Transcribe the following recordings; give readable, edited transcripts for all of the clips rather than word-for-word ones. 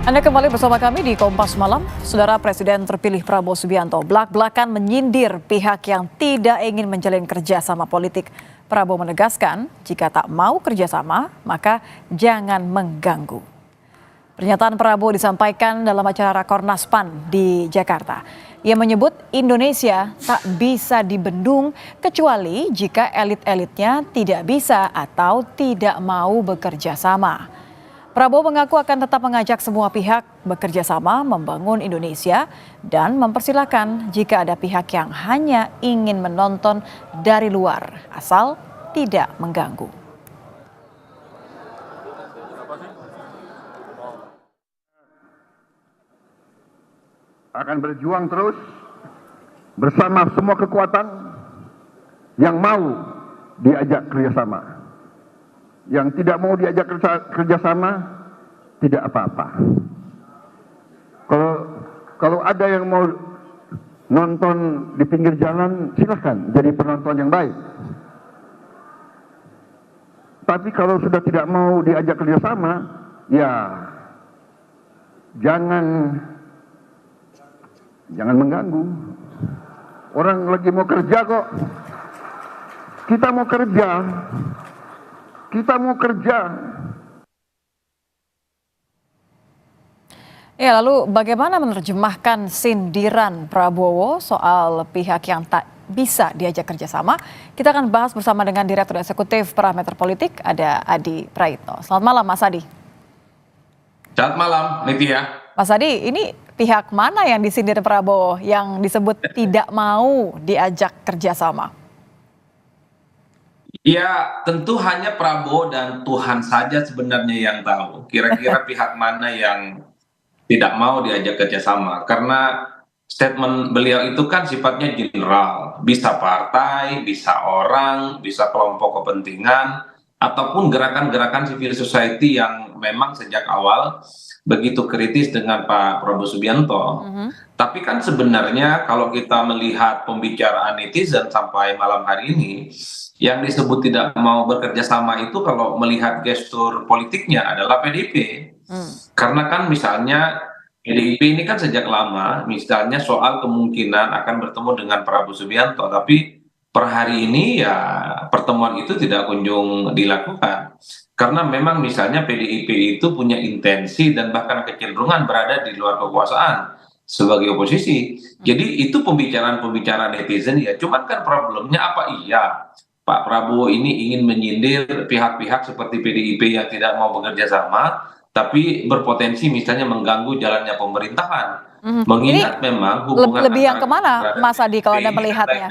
Anda kembali bersama kami di Kompas Malam. Saudara Presiden terpilih Prabowo Subianto belak-belakan menyindir pihak yang tidak ingin menjalin kerjasama politik. Prabowo menegaskan jika tak mau kerjasama maka jangan mengganggu. Pernyataan Prabowo disampaikan dalam acara Rakornas PAN di Jakarta. Ia menyebut Indonesia tak bisa dibendung kecuali jika elit-elitnya tidak bisa atau tidak mau bekerja sama. Prabowo mengaku akan tetap mengajak semua pihak bekerja sama membangun Indonesia dan mempersilahkan jika ada pihak yang hanya ingin menonton dari luar asal tidak mengganggu. Akan berjuang terus bersama semua kekuatan yang mau diajak kerjasama. Yang tidak mau diajak kerjasama tidak apa-apa. Kalau ada yang mau nonton di pinggir jalan, silahkan jadi penonton yang baik. Tapi kalau sudah tidak mau diajak kerjasama, ya jangan mengganggu. Orang lagi mau kerja kok. Kita mau kerja. Ya, lalu bagaimana menerjemahkan sindiran Prabowo soal pihak yang tak bisa diajak kerjasama? Kita akan bahas bersama dengan Direktur Eksekutif Parameter Politik, ada Adi Praitno. Selamat malam, Mas Adi. Selamat malam, Nitya. Mas Adi, ini pihak mana yang disindir Prabowo yang disebut tidak mau diajak kerjasama? Ya, tentu hanya Prabowo dan Tuhan saja sebenarnya yang tahu. Kira-kira pihak mana yang tidak mau diajak kerjasama. Karena statement beliau itu kan sifatnya general. Bisa partai, bisa orang, bisa kelompok kepentingan, ataupun gerakan-gerakan civil society yang memang sejak awal begitu kritis dengan Pak Prabowo Subianto. Tapi kan sebenarnya kalau kita melihat pembicaraan netizen sampai malam hari ini, yang disebut tidak mau bekerja sama itu kalau melihat gestur politiknya adalah PDIP. Karena kan misalnya PDIP ini kan sejak lama misalnya soal kemungkinan akan bertemu dengan Prabowo Subianto, tapi per hari ini ya pertemuan itu tidak kunjung dilakukan. Karena memang misalnya PDIP itu punya intensi dan bahkan kecenderungan berada di luar kekuasaan sebagai oposisi. Jadi itu pembicaraan-pembicaraan netizen ya. Cuman kan problemnya apa iya Pak Prabowo ini ingin menyindir pihak-pihak seperti PDIP yang tidak mau bekerja sama, tapi berpotensi misalnya mengganggu jalannya pemerintahan. Mengingat Ini memang hubungan lebih yang kemana, Mas Adi, kalau Anda melihatnya?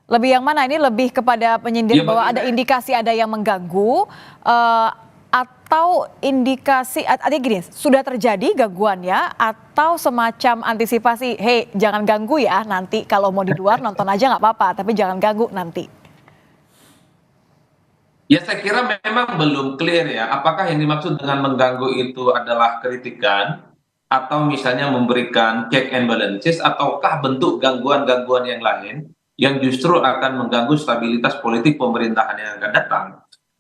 Lebih yang mana? Ini lebih kepada penyindir bahwa ada indikasi ada yang mengganggu, atau indikasi, artinya gini, sudah terjadi gangguannya atau semacam antisipasi, hey jangan ganggu ya nanti kalau mau di luar nonton aja nggak apa-apa, tapi jangan ganggu nanti. Ya saya kira memang belum clear ya, apakah yang dimaksud dengan mengganggu itu adalah kritikan atau misalnya memberikan check and balances ataukah bentuk gangguan-gangguan yang lain yang justru akan mengganggu stabilitas politik pemerintahan yang akan datang.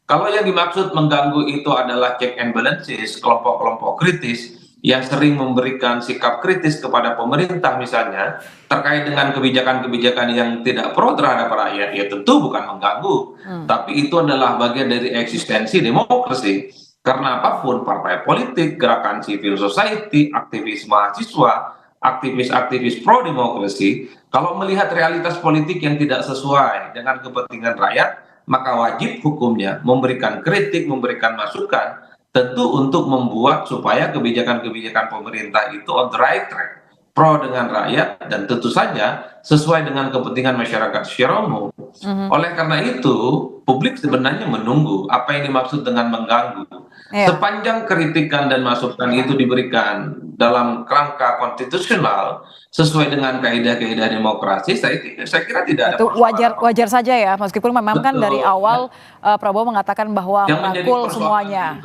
Kalau yang dimaksud mengganggu itu adalah check and balances, kelompok-kelompok kritis yang sering memberikan sikap kritis kepada pemerintah misalnya terkait dengan kebijakan-kebijakan yang tidak pro terhadap rakyat, ya tentu bukan mengganggu, tapi itu adalah bagian dari eksistensi demokrasi. Karena apapun partai politik, gerakan civil society, aktivis mahasiswa, aktivis-aktivis pro demokrasi, kalau melihat realitas politik yang tidak sesuai dengan kepentingan rakyat, maka wajib hukumnya memberikan kritik, memberikan masukan, tentu untuk membuat supaya kebijakan-kebijakan pemerintah itu on the right track, pro dengan rakyat, dan tentu saja sesuai dengan kepentingan masyarakat secara umum. Oleh karena itu, publik sebenarnya menunggu apa yang dimaksud dengan mengganggu. Sepanjang kritikan dan masukan itu diberikan dalam kerangka konstitusional sesuai dengan kaidah-kaidah demokrasi, saya kira tidak ada Itu persoalan. wajar saja ya, meskipun memang kan dari awal Prabowo mengatakan bahwa merangkul semuanya.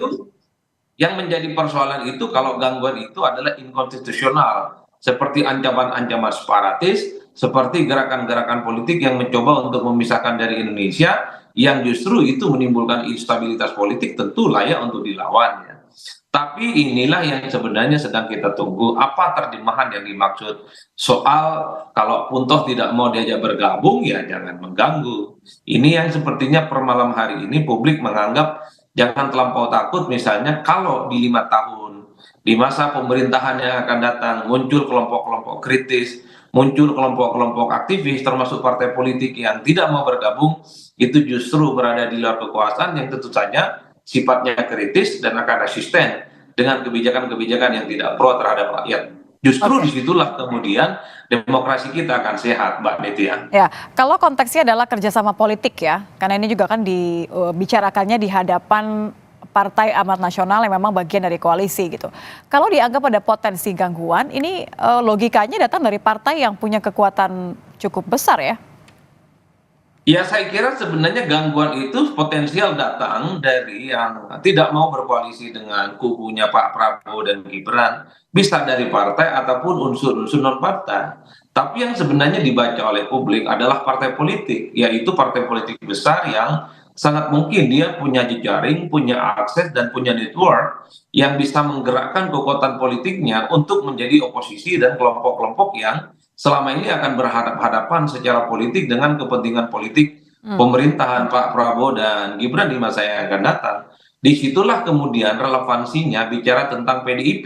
Yang menjadi persoalan itu kalau gangguan itu adalah inkonstitusional, seperti ancaman-ancaman separatis, seperti gerakan-gerakan politik yang mencoba untuk memisahkan dari Indonesia, yang justru itu menimbulkan instabilitas politik, tentu layak untuk dilawan ya. Tapi inilah yang sebenarnya sedang kita tunggu, apa terjemahan yang dimaksud soal kalaupun toh tidak mau diajak bergabung ya jangan mengganggu. Ini yang sepertinya per malam hari ini publik menganggap jangan terlampau takut, misalnya kalau di 5 tahun di masa pemerintahan yang akan datang muncul kelompok-kelompok kritis, muncul kelompok-kelompok aktivis termasuk partai politik yang tidak mau bergabung, itu justru berada di luar kekuasaan yang tentu saja sifatnya kritis dan akan resisten dengan kebijakan-kebijakan yang tidak pro terhadap rakyat. Justru Oke. disitulah kemudian demokrasi kita akan sehat, Mbak Nitya. Ya, kalau konteksnya adalah kerjasama politik ya, karena ini juga kan dibicarakannya di hadapan Partai Amanat Nasional yang memang bagian dari koalisi gitu. Kalau dianggap ada potensi gangguan, ini logikanya datang dari partai yang punya kekuatan cukup besar ya. Ya, saya kira sebenarnya gangguan itu potensial datang dari yang tidak mau berkoalisi dengan kubunya Pak Prabowo dan Gibran, bisa dari partai ataupun unsur-unsur non-partai. Tapi yang sebenarnya dibaca oleh publik adalah partai politik, yaitu partai politik besar yang sangat mungkin dia punya jejaring, punya akses, dan punya network yang bisa menggerakkan kekuatan politiknya untuk menjadi oposisi dan kelompok-kelompok yang selama ini akan berhadapan secara politik dengan kepentingan politik pemerintahan Pak Prabowo dan Gibran di masa yang akan datang. Disitulah kemudian relevansinya bicara tentang PDIP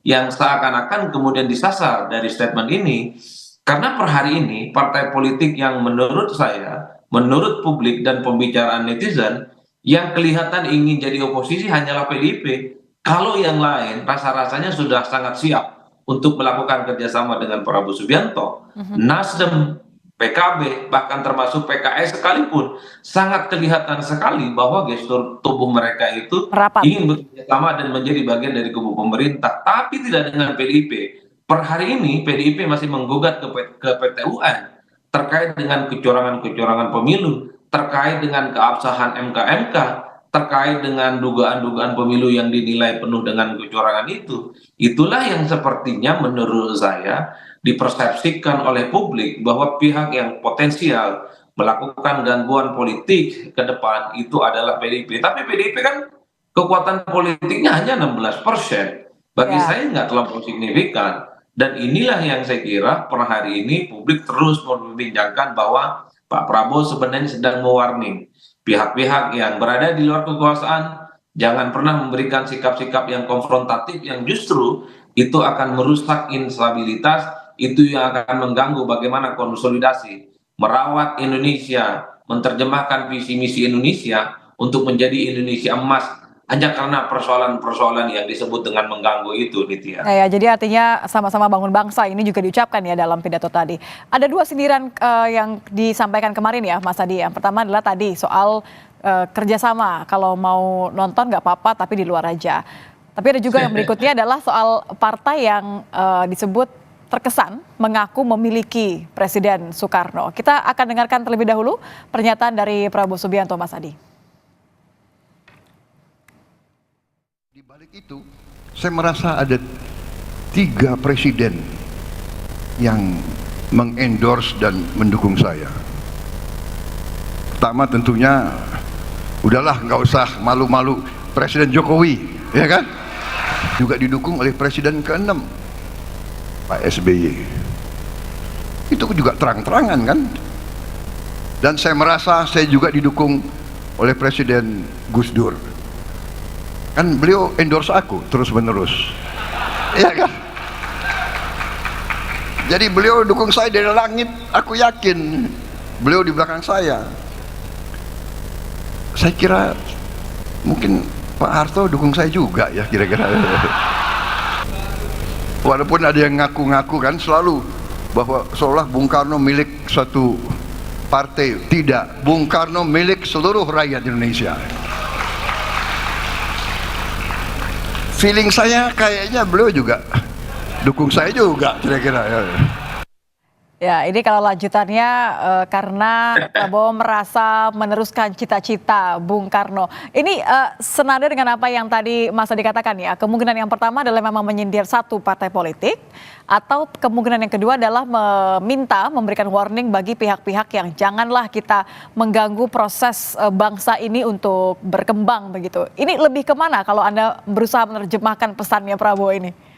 yang seakan-akan kemudian disasar dari statement ini. Karena per hari ini partai politik yang menurut saya, menurut publik dan pembicaraan netizen, yang kelihatan ingin jadi oposisi hanyalah PDIP. Kalau yang lain rasa-rasanya sudah sangat siap untuk melakukan kerjasama dengan Prabowo Subianto, Nasdem, PKB, bahkan termasuk PKS sekalipun, sangat kelihatan sekali bahwa gestur tubuh mereka itu Merapat. ingin bekerjasama dan menjadi bagian dari kubu pemerintah, tapi tidak dengan PDIP. Per hari ini PDIP masih menggugat ke PT UN terkait dengan kecurangan-kecurangan pemilu, terkait dengan keabsahan MK-MK, terkait dengan dugaan-dugaan pemilu yang dinilai penuh dengan kecurangan itu. Itulah yang sepertinya menurut saya dipersepsikan oleh publik bahwa pihak yang potensial melakukan gangguan politik ke depan itu adalah PDIP. Tapi PDIP kan kekuatan politiknya hanya 16%. Bagi Ya. saya nggak terlalu signifikan. Dan inilah yang saya kira per hari ini publik terus membincangkan bahwa Pak Prabowo sebenarnya sedang mewarning pihak-pihak yang berada di luar kekuasaan, jangan pernah memberikan sikap-sikap yang konfrontatif yang justru itu akan merusak instabilitas, itu yang akan mengganggu bagaimana konsolidasi, merawat Indonesia, menerjemahkan visi misi Indonesia untuk menjadi Indonesia emas, hanya karena persoalan-persoalan yang disebut dengan mengganggu itu, Nitya. Nah ya, jadi artinya sama-sama bangun bangsa ini juga diucapkan ya dalam pidato tadi. Ada dua sindiran yang disampaikan kemarin ya Mas Adi. Yang pertama adalah tadi soal kerjasama, kalau mau nonton nggak apa-apa tapi di luar aja. Tapi ada juga yang berikutnya adalah soal partai yang disebut terkesan mengaku memiliki Presiden Soekarno. Kita akan dengarkan terlebih dahulu pernyataan dari Prabowo Subianto, Mas Adi. Di balik itu, saya merasa ada 3 presiden yang mengendorse dan mendukung saya. Pertama tentunya, udahlah nggak usah malu-malu, Presiden Jokowi, ya kan? Juga didukung oleh Presiden ke-6, Pak SBY. Itu juga terang-terangan kan? Dan saya merasa saya juga didukung oleh Presiden Gus Dur. Kan beliau endorse aku terus-menerus, iya kan? Jadi beliau dukung saya dari langit, aku yakin beliau di belakang saya. Saya kira mungkin Pak Harto dukung saya juga ya kira-kira. Walaupun ada yang ngaku-ngaku kan selalu bahwa seolah Bung Karno milik satu partai, tidak. Bung Karno milik seluruh rakyat Indonesia. Feeling saya kayaknya beliau juga dukung saya juga kira-kira. Ya, ini kalau lanjutannya karena Prabowo merasa meneruskan cita-cita Bung Karno. Ini senada dengan apa yang tadi Mas Adi katakan ya. Kemungkinan yang pertama adalah memang menyindir satu partai politik, atau kemungkinan yang kedua adalah memberikan warning bagi pihak-pihak yang janganlah kita mengganggu proses bangsa ini untuk berkembang begitu. Ini lebih kemana kalau Anda berusaha menerjemahkan pesannya Prabowo ini?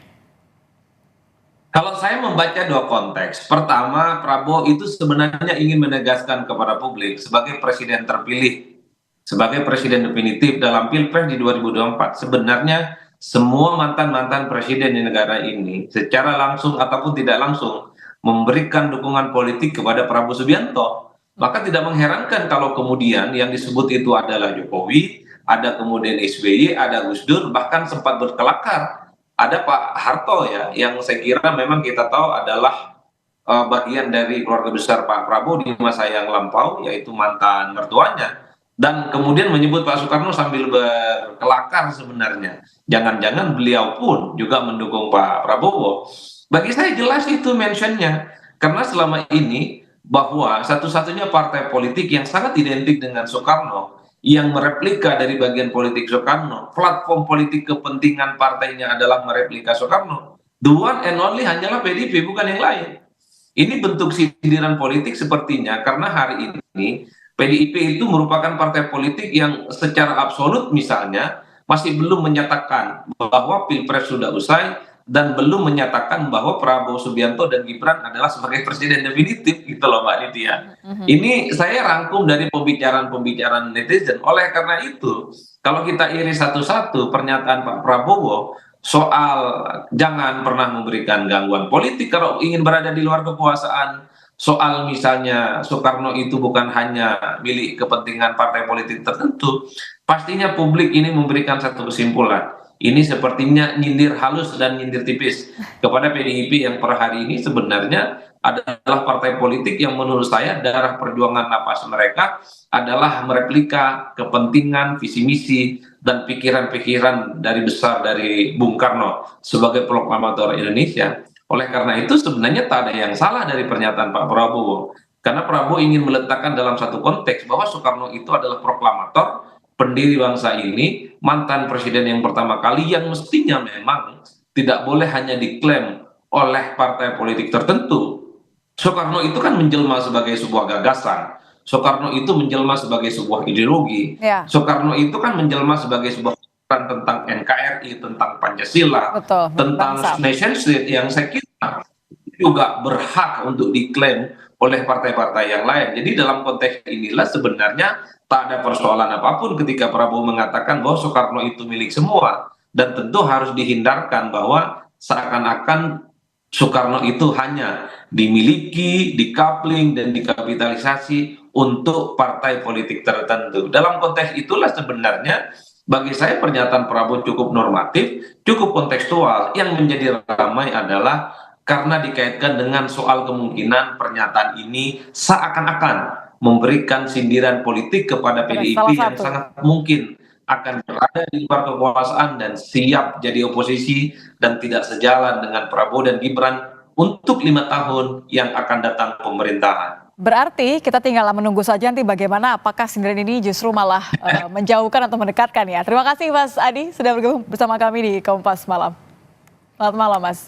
Kalau saya membaca dua konteks, pertama Prabowo itu sebenarnya ingin menegaskan kepada publik sebagai presiden terpilih, sebagai presiden definitif dalam Pilpres di 2024, sebenarnya semua mantan-mantan presiden di negara ini secara langsung ataupun tidak langsung memberikan dukungan politik kepada Prabowo Subianto. Maka tidak mengherankan kalau kemudian yang disebut itu adalah Jokowi, ada kemudian SBY, ada Gus Dur, bahkan sempat berkelakar. Ada Pak Harto ya, yang saya kira memang kita tahu adalah bagian dari keluarga besar Pak Prabowo di masa yang lampau, yaitu mantan mertuanya. Dan kemudian menyebut Pak Soekarno sambil berkelakar sebenarnya. Jangan-jangan beliau pun juga mendukung Pak Prabowo. Bagi saya jelas itu mentionnya. Karena selama ini bahwa satu-satunya partai politik yang sangat identik dengan Soekarno, yang mereplika dari bagian politik Soekarno, platform politik kepentingan partainya adalah mereplika Soekarno, the one and only hanyalah PDIP, bukan yang lain. Ini bentuk sindiran politik sepertinya, karena hari ini PDIP itu merupakan partai politik yang secara absolut misalnya masih belum menyatakan bahwa Pilpres sudah usai, dan belum menyatakan bahwa Prabowo Subianto dan Gibran adalah sebagai presiden definitif, gitu loh Mbak Nitya. Ini saya rangkum dari pembicaraan-pembicaraan netizen. Oleh karena itu, kalau kita iris satu-satu pernyataan Pak Prabowo soal jangan pernah memberikan gangguan politik kalau ingin berada di luar kekuasaan, soal misalnya Soekarno itu bukan hanya milik kepentingan partai politik tertentu, pastinya publik ini memberikan satu kesimpulan. Ini sepertinya nyindir halus dan nyindir tipis kepada PDIP yang per hari ini sebenarnya adalah partai politik yang menurut saya darah perjuangan napas mereka adalah mereplika kepentingan, visi misi, dan pikiran-pikiran dari besar dari Bung Karno sebagai proklamator Indonesia. Oleh karena itu sebenarnya tak ada yang salah dari pernyataan Pak Prabowo. Karena Prabowo ingin meletakkan dalam satu konteks bahwa Soekarno itu adalah proklamator, pendiri bangsa ini, mantan presiden yang pertama kali, yang mestinya memang tidak boleh hanya diklaim oleh partai politik tertentu. Soekarno itu kan menjelma sebagai sebuah gagasan. Soekarno itu menjelma sebagai sebuah ideologi. Soekarno itu kan menjelma sebagai sebuah pikiran tentang NKRI, tentang Pancasila, tentang nation state yang saya kira juga berhak untuk diklaim oleh partai-partai yang lain. Jadi dalam konteks inilah sebenarnya tak ada persoalan apapun ketika Prabowo mengatakan bahwa Soekarno itu milik semua. Dan tentu harus dihindarkan bahwa seakan-akan Soekarno itu hanya dimiliki, dikapling, dan dikapitalisasi untuk partai politik tertentu. Dalam konteks itulah sebenarnya bagi saya pernyataan Prabowo cukup normatif, cukup kontekstual. Yang menjadi ramai adalah karena dikaitkan dengan soal kemungkinan pernyataan ini seakan-akan memberikan sindiran politik kepada PDIP yang sangat mungkin akan berada di luar kekuasaan dan siap jadi oposisi dan tidak sejalan dengan Prabowo dan Gibran untuk 5 tahun yang akan datang pemerintahan. Berarti kita tinggal menunggu saja nanti bagaimana, apakah sindiran ini justru malah menjauhkan atau mendekatkan ya. Terima kasih Mas Adi sudah bergabung bersama kami di Kompas Malam. Selamat malam Mas.